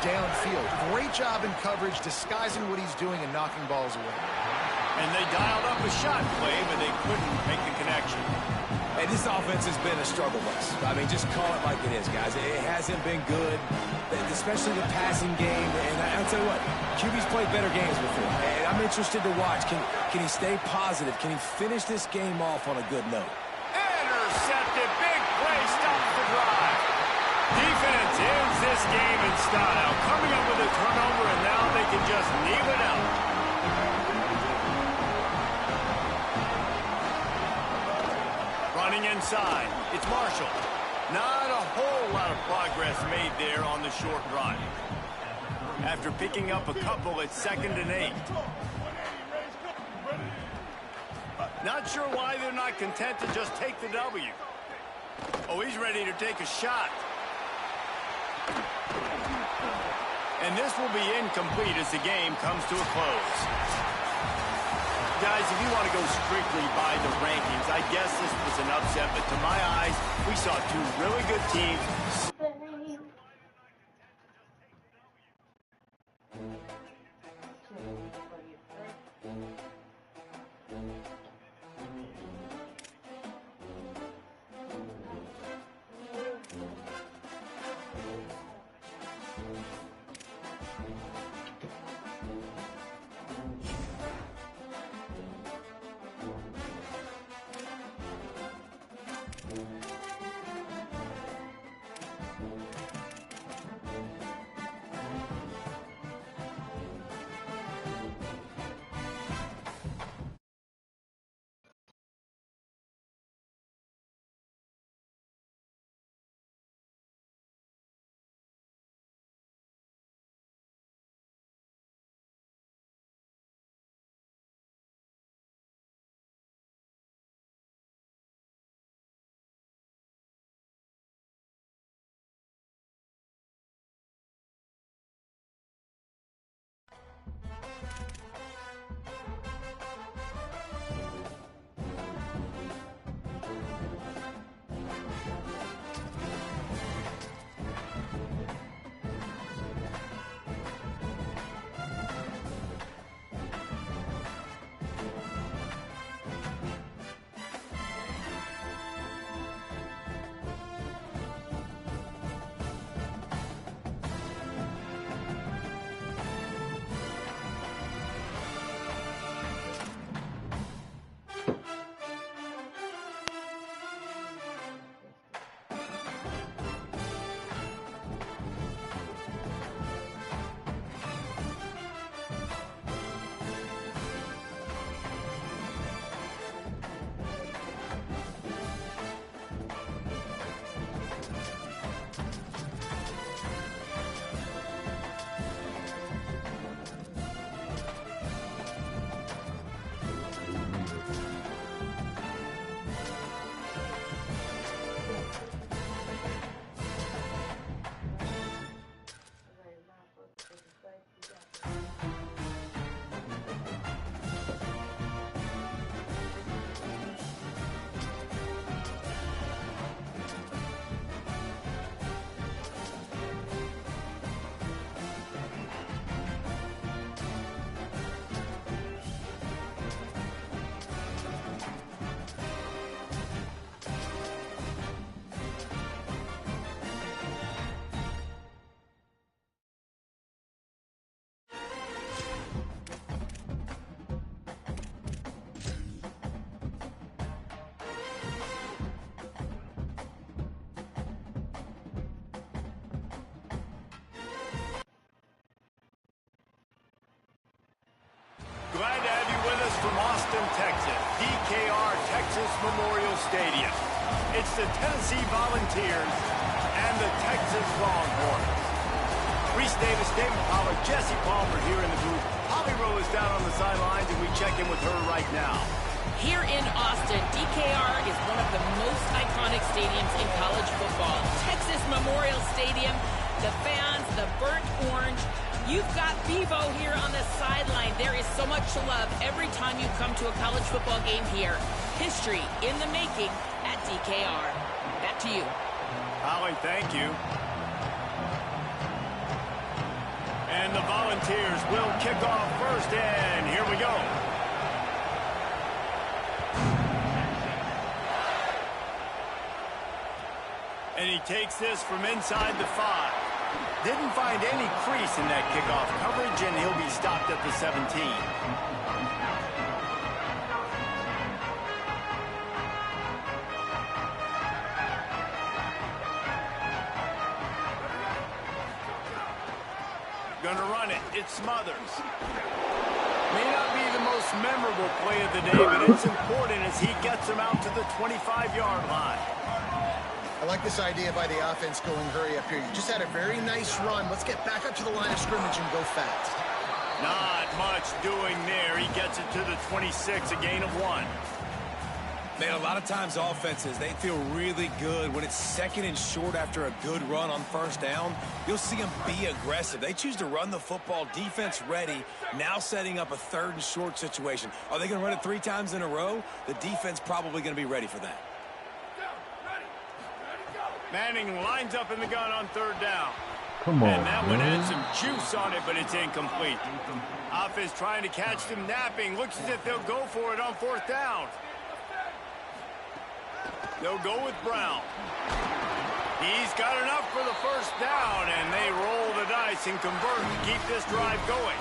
Speaker 5: downfield. Great job in coverage, disguising what he's doing and knocking balls away.
Speaker 4: And they dialed up a shot play, but they couldn't make the connection.
Speaker 6: Hey, this offense has been a struggle bus. I mean, just call it like it is, guys. It hasn't been good, especially the passing game. And I'll tell you what, QB's played better games before. And I'm interested to watch. Can he stay positive? Can he finish this game off on a good note?
Speaker 4: Intercepted. Big play. Stops the drive. Defense ends this game in style. Coming up with a turnover, and now they can just kneel it out. Running inside, it's Marshall. Not a whole lot of progress made there on the short run. After picking up a couple, it's 2nd and 8. Not sure why they're not content to just take the W. Oh, he's ready to take a shot. And this will be incomplete as the game comes to a close. Guys, if you want to go strictly by the rankings, I guess this was an upset, but to my eyes, we saw 2 really good teams. Glad to have you with us from Austin, Texas, DKR Texas Memorial Stadium. It's the Tennessee Volunteers and the Texas Longhorns. Reese Davis, David Pollard, Jesse Palmer here in the booth. Holly Rowe is down on the sidelines, and we check in with her right now.
Speaker 7: Here in Austin, DKR is one of the most iconic stadiums in college football. Texas Memorial Stadium, the fans, the burnt orange. You've got Bevo here on the sideline. There is so much to love every time you come to a college football game here. History in the making at DKR. Back to you.
Speaker 4: Holly, thank you. And the Volunteers will kick off first, and here we go. And he takes this from inside the 5. Didn't find any crease in that kickoff coverage, and he'll be stopped at the 17. Gonna run it. It's Smothers. May not be the most memorable play of the day, but it's important as he gets him out to the 25-yard line.
Speaker 5: I like this idea by the offense going hurry up here. You just had a very nice run. Let's get back up to the line of scrimmage and go fast.
Speaker 4: Not much doing there. He gets it to the 26, a gain of 1.
Speaker 6: Man, a lot of times offenses, they feel really good when it's second and short after a good run on first down. You'll see them be aggressive. They choose to run the football, defense ready, now setting up a third and short situation. Are they going to run it 3 times in a row? The defense probably going to be ready for that.
Speaker 4: Manning lines up in the gun on 3rd down.
Speaker 3: Come on,
Speaker 4: and that one
Speaker 3: man.
Speaker 4: had some juice on it, but it's incomplete. Offense trying to catch them napping. Looks as if they'll go for it on 4th down. They'll go with Brown. He's got enough for the 1st down, and they roll the dice and convert to keep this drive going.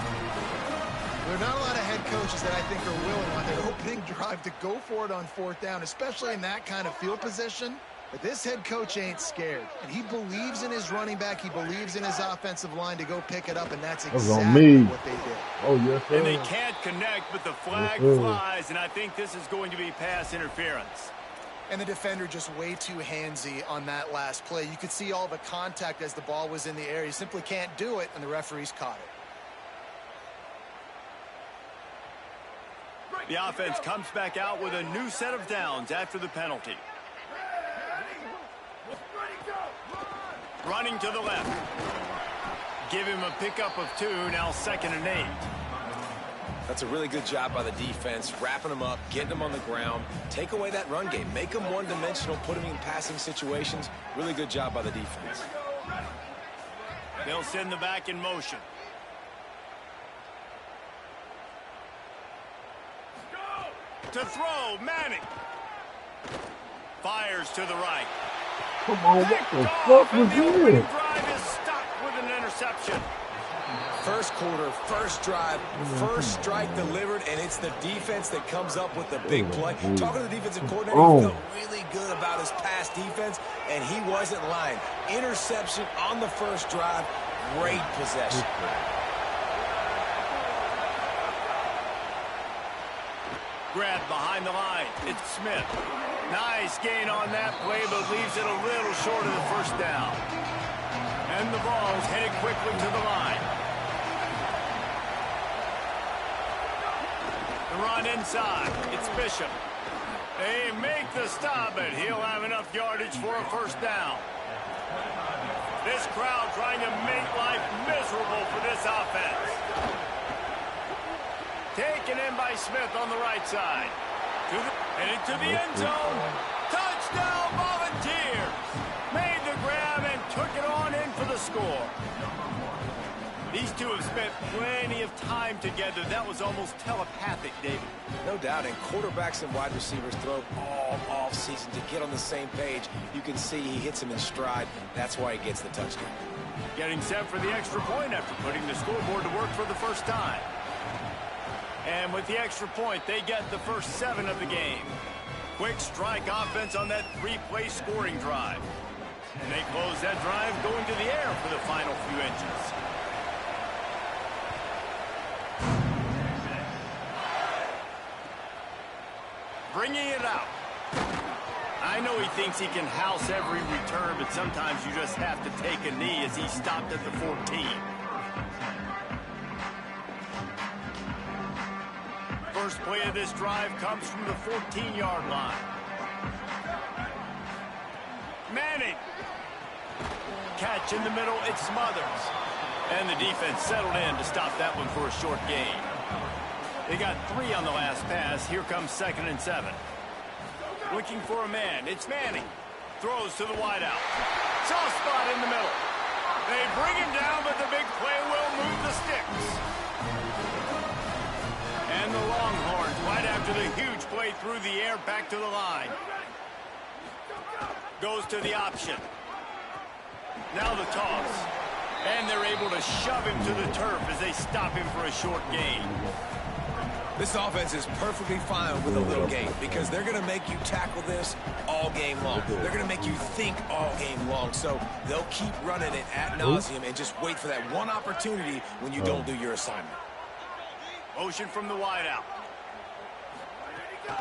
Speaker 5: There are not a lot of head coaches that I think are willing on their opening drive to go for it on 4th down, especially in that kind of field position. But this head coach ain't scared. And he believes in his running back. He believes in his offensive line to go pick it up, and that's exactly what they did.
Speaker 3: Oh, yes, sir.
Speaker 4: And they can't connect, but the flag flies, and I think this is going to be pass interference.
Speaker 5: And the defender just way too handsy on that last play. You could see all the contact as the ball was in the air. He simply can't do it, and the referees caught it.
Speaker 4: The offense comes back out with a new set of downs after the penalty. Running to the left. Give him a pickup of 2, now 2nd and 8.
Speaker 6: That's a really good job by the defense, wrapping them up, getting them on the ground. Take away that run game. Make them one-dimensional, put them in passing situations. Really good job by the defense.
Speaker 4: They'll send the back in motion. To throw, Manning. Fires to the right.
Speaker 3: Come on, what the fuck was
Speaker 4: The opening
Speaker 3: this?
Speaker 4: drive is stopped with an interception.
Speaker 6: First quarter, first drive, first strike delivered, and it's the defense that comes up with the big play. Talking to the defensive coordinator, he felt really good about his pass defense, and he wasn't lying. Interception on the first drive, great possession.
Speaker 4: Grab behind the line. It's Smith. Nice gain on that play, but leaves it a little short of the 1st down. And the ball's headed quickly to the line. The run inside. It's Bishop. They make the stop, but he'll have enough yardage for a 1st down. This crowd trying to make life miserable for this offense. Taken in by Smith on the right side. Headed to the end zone. Touchdown, Volunteers! Made the grab and took it on in for the score. These two have spent plenty of time together. That was almost telepathic, David.
Speaker 6: No doubt, and quarterbacks and wide receivers throw all offseason to get on the same page. You can see he hits him in stride. That's why he gets the touchdown.
Speaker 4: Getting set for the extra point after putting the scoreboard to work for the 1st time. And with the extra point, they get the first 7 of the game. Quick strike offense on that 3-play scoring drive. And they close that drive going to the air for the final few inches. bringing it out. I know he thinks he can house every return, but sometimes you just have to take a knee as he stopped at the 14. First play of this drive comes from the 14-yard line. Manning. Catch in the middle, it smothers. And the defense settled in to stop that one for a short gain. They got 3 on the last pass. Here comes 2nd and 7. Looking for a man. It's Manning. Throws to the wideout. Soft spot in the middle. They bring him down, but the big play will move the sticks. And the Longhorns, right after the huge play through the air, back to the line. Goes to the option. Now the toss. And they're able to shove him to the turf as they stop him for a short gain.
Speaker 6: This offense is perfectly fine with a little gain because they're going to make you tackle this all game long. They're going to make you think all game long. So they'll keep running it ad nauseum and just wait for that one opportunity when you don't do your assignment.
Speaker 4: Motion from the wideout.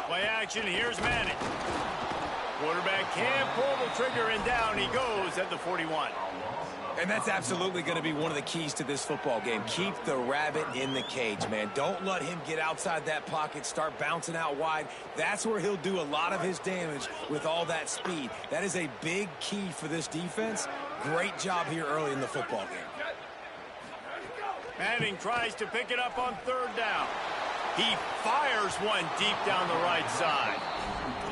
Speaker 4: Play action. Here's Manning. Quarterback can't pull the trigger, and down he goes at the 41.
Speaker 6: And that's absolutely going to be one of the keys to this football game. Keep the rabbit in the cage, man. Don't let him get outside that pocket, start bouncing out wide. That's where he'll do a lot of his damage with all that speed. That is a big key for this defense. Great job here early in the football game.
Speaker 4: Manning tries to pick it up on 3rd down. He fires one deep down the right side.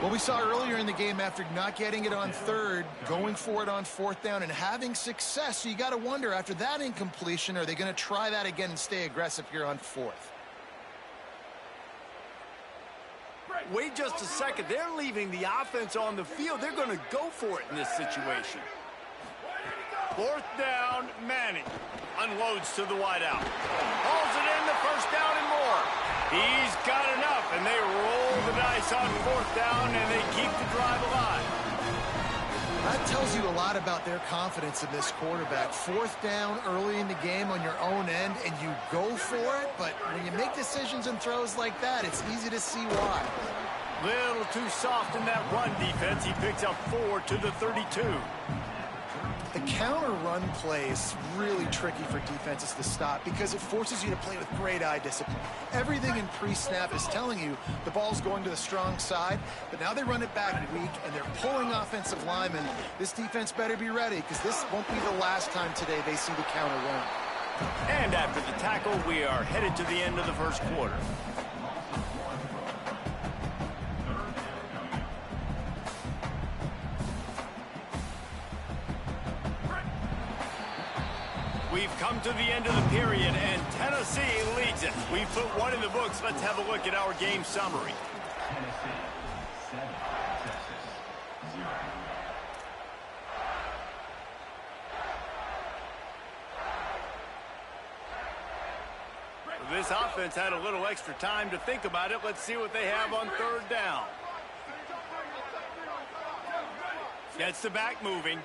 Speaker 5: Well, we saw earlier in the game after not getting it on 3rd, going for it on 4th down and having success. So you got to wonder, after that incompletion, are they going to try that again and stay aggressive here on 4th?
Speaker 4: Wait just a second. They're leaving the offense on the field. They're going to go for it in this situation. 4th down, Manning unloads to the wideout. Hauls it in, the 1st down and more. He's got enough, and they roll the dice on 4th down, and they keep the drive alive.
Speaker 5: That tells you a lot about their confidence in this quarterback. 4th down early in the game on your own end, and you go for it, but when you make decisions and throws like that, it's easy to see why.
Speaker 4: Little too soft in that run defense. He picks up 4 to the 32.
Speaker 5: The counter run play is really tricky for defenses to stop because it forces you to play with great eye discipline. Everything in pre-snap is telling you the ball's going to the strong side, but now they run it back weak and they're pulling offensive linemen. This defense better be ready because this won't be the last time today they see the counter run.
Speaker 4: And after the tackle, we are headed to the end of the 1st quarter. We've come to the end of the period, and Tennessee leads it. We've put one in the books. Let's have a look at our game summary. This offense had a little extra time to think about it. Let's see what they have on 3rd down. Gets the back moving.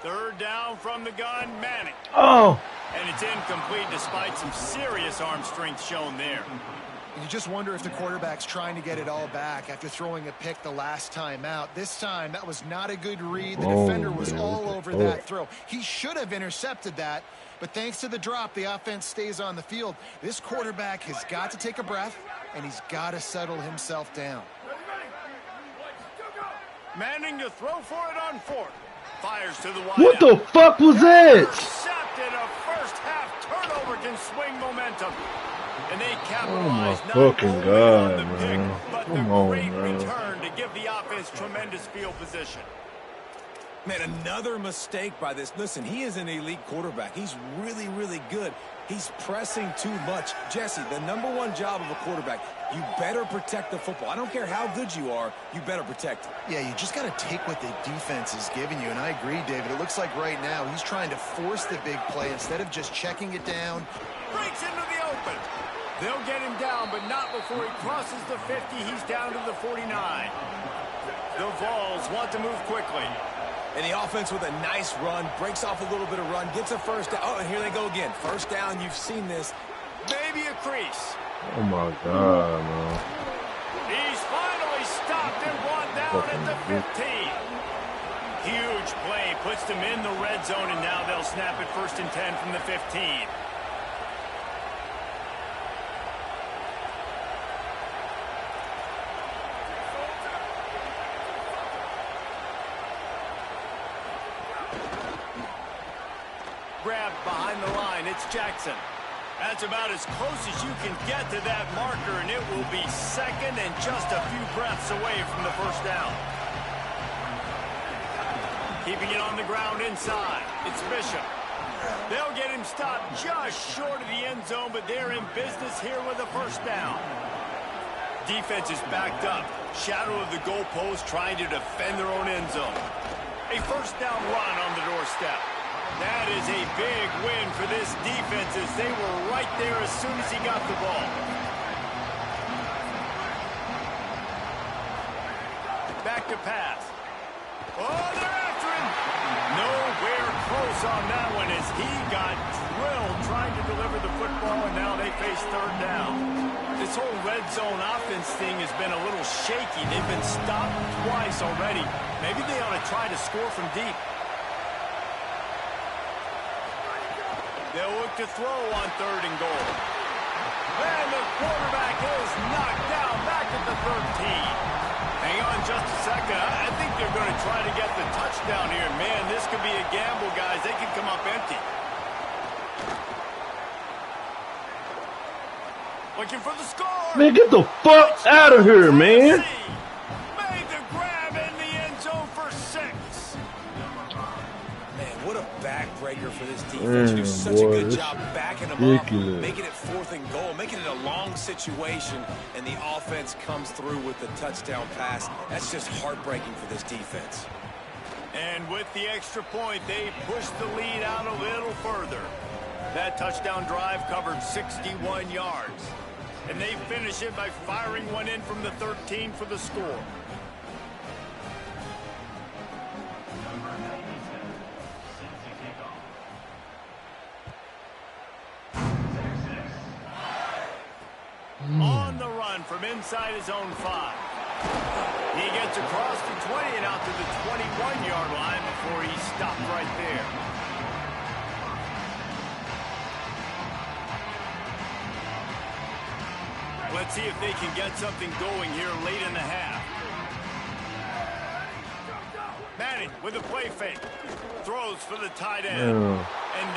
Speaker 4: Third down from the gun, Manning.
Speaker 3: Oh!
Speaker 4: And it's incomplete despite some serious arm strength shown there.
Speaker 5: You just wonder if the quarterback's trying to get it all back after throwing a pick the last time out. This time, that was not a good read. The defender was all over that throw. He should have intercepted that, but thanks to the drop, the offense stays on the field. This quarterback has got to take a breath, and he's got to settle himself down.
Speaker 4: Manning to throw for it on 4th. Fires to the wide.
Speaker 3: What the fuck was that?
Speaker 4: Intercepted. A first-half turnover can swing momentum. And they
Speaker 3: Oh
Speaker 4: capitalize
Speaker 3: my
Speaker 4: not
Speaker 3: fucking
Speaker 4: only
Speaker 3: God,
Speaker 4: on the pick,
Speaker 3: man.
Speaker 4: but
Speaker 3: Come
Speaker 4: the
Speaker 3: on,
Speaker 4: great
Speaker 3: man.
Speaker 4: return to give the offense tremendous field position.
Speaker 6: Man, another mistake by this. Listen, he is an elite quarterback. He's really, really good. He's pressing too much. Jesse, the #1 job of a quarterback, you better protect the football. I don't care how good you are, you better protect it.
Speaker 5: Yeah, you just got to take what the defense is giving you, and I agree, David. It looks like right now he's trying to force the big play instead of just checking it down.
Speaker 4: Breaks into the open. They'll get him down, but not before he crosses the 50. He's down to the 49. The Vols want to move quickly.
Speaker 6: And the offense with a nice run, breaks off a little bit of run, gets a 1st down. Oh, and here they go again. 1st down, you've seen this.
Speaker 4: maybe a crease.
Speaker 3: Oh my God, man.
Speaker 4: He's finally stopped and brought down at the 15. Huge play puts them in the red zone, and now they'll snap it 1st and 10 from the 15. Grabbed behind the line, it's Jackson. That's about as close as you can get to that marker, and it will be 2nd and just a few breaths away from the 1st down. Keeping it on the ground inside, it's Bishop. They'll get him stopped just short of the end zone, but they're in business here with a 1st down. Defense is backed up. Shadow of the goalpost trying to defend their own end zone. A 1st down run on the doorstep. That is a big win for this defense as they were right there as soon as he got the ball. Back to pass. Oh, they're after him. Nowhere close on that one as he got drilled trying to deliver the football, and now they face 3rd down. This whole red zone offense thing has been a little shaky. They've been stopped twice already. Maybe they ought to try to score from deep. They'll look to throw on 3rd and goal. And the quarterback is knocked down back at the 13. Hang on just a second. I think they're going to try to get the touchdown here. Man, this could be a gamble, guys. They could come up empty. Looking for the score.
Speaker 3: Man, get the fuck out of here, man.
Speaker 4: Made the grab in the end zone for 6.
Speaker 6: Man, what a backbreaker for this defense. You do such a good job backing them up, making it 4th and goal, making it a long situation, and the offense comes through with the touchdown pass. That's just heartbreaking for this defense.
Speaker 4: And with the extra point, they push the lead out a little further. That touchdown drive covered 61 yards. And they finish it by firing one in from the 13 for the score. On the run from inside his own 5. He gets across the 20 and out to the 21-yard line before he's stopped right there. Let's see if they can get something going here late in the half. Manning with a play fake. Throws for the tight end. And